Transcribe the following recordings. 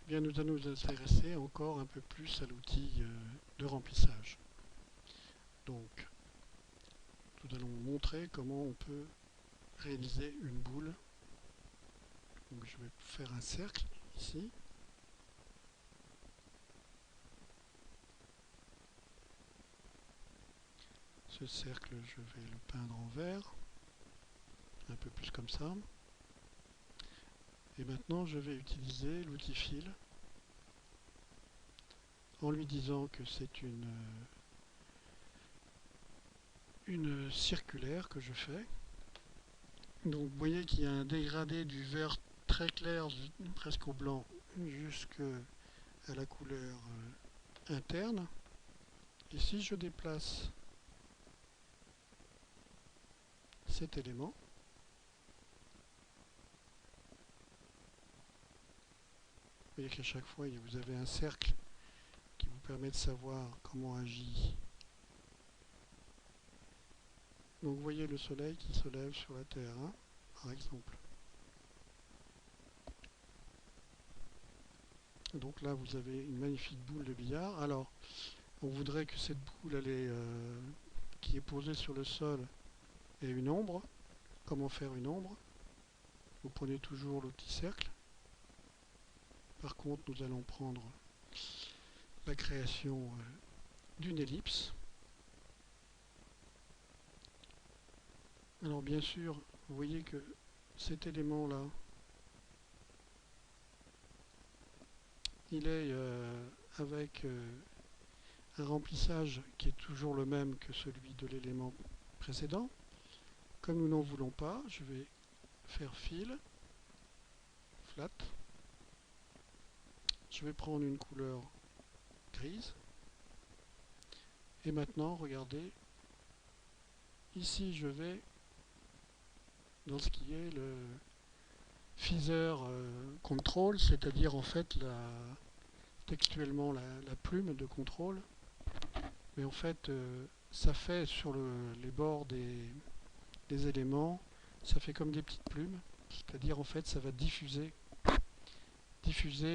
bien nous allons nous intéresser encore un peu plus à l'outil de remplissage. Donc, nous allons montrer comment on peut réaliser une boule. Donc, je vais faire un cercle ici. Ce cercle, je vais le peindre en vert, un peu plus comme ça. Et maintenant, je vais utiliser l'outil fil en lui disant que c'est une circulaire que je fais. Donc vous voyez qu'il y a un dégradé du vert très clair, presque au blanc, jusqu'à la couleur interne. Et si je déplace cet élément, vous voyez qu'à chaque fois vous avez un cercle qui vous permet de savoir comment agit. Donc vous voyez le soleil qui se lève sur la Terre, hein, par exemple. Donc là vous avez une magnifique boule de billard. Alors on voudrait que cette boule qui est posée sur le sol ait une ombre. Comment faire une ombre? Vous prenez toujours le petit cercle. Par contre, nous allons prendre la création d'une ellipse. Alors bien sûr, vous voyez que cet élément-là, il est avec un remplissage qui est toujours le même que celui de l'élément précédent. Comme nous n'en voulons pas, je vais faire fil, flat. Je vais prendre une couleur grise. Et maintenant, regardez, ici je vais dans ce qui est le feather control, c'est-à-dire en fait textuellement la plume de contrôle. Mais en fait, ça fait sur les bords des éléments, ça fait comme des petites plumes, c'est-à-dire en fait ça va diffuser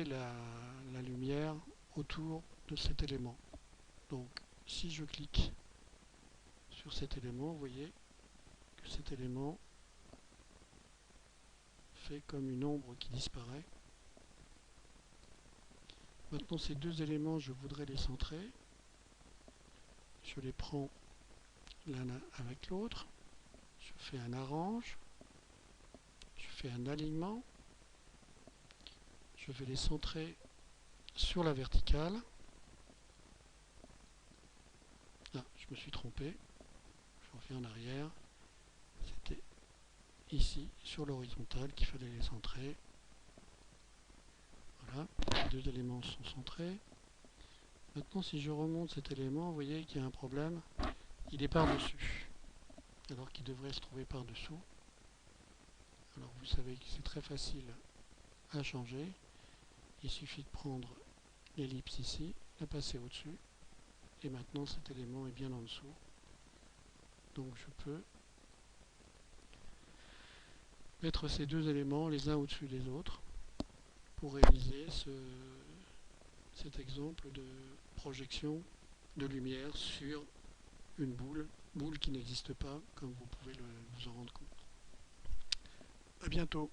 la lumière autour de cet élément. Donc si je clique sur cet élément, vous voyez que cet élément fait comme une ombre qui disparaît. Maintenant ces deux éléments, je voudrais les centrer. Je les prends l'un avec l'autre. Je fais un arrange. Je fais un alignement. Je vais les centrer sur la verticale. Ah, je me suis trompé. Je reviens en arrière. C'était ici, sur l'horizontale, qu'il fallait les centrer. Voilà, les deux éléments sont centrés. Maintenant, si je remonte cet élément, vous voyez qu'il y a un problème. Il est par-dessus, alors qu'il devrait se trouver par-dessous. Alors, vous savez que c'est très facile à changer. Il suffit de prendre l'ellipse ici, la passer au-dessus. Et maintenant, cet élément est bien en dessous. Donc, je peux mettre ces deux éléments les uns au-dessus des autres pour réaliser cet exemple de projection de lumière sur une boule qui n'existe pas, comme vous pouvez vous en rendre compte. À bientôt.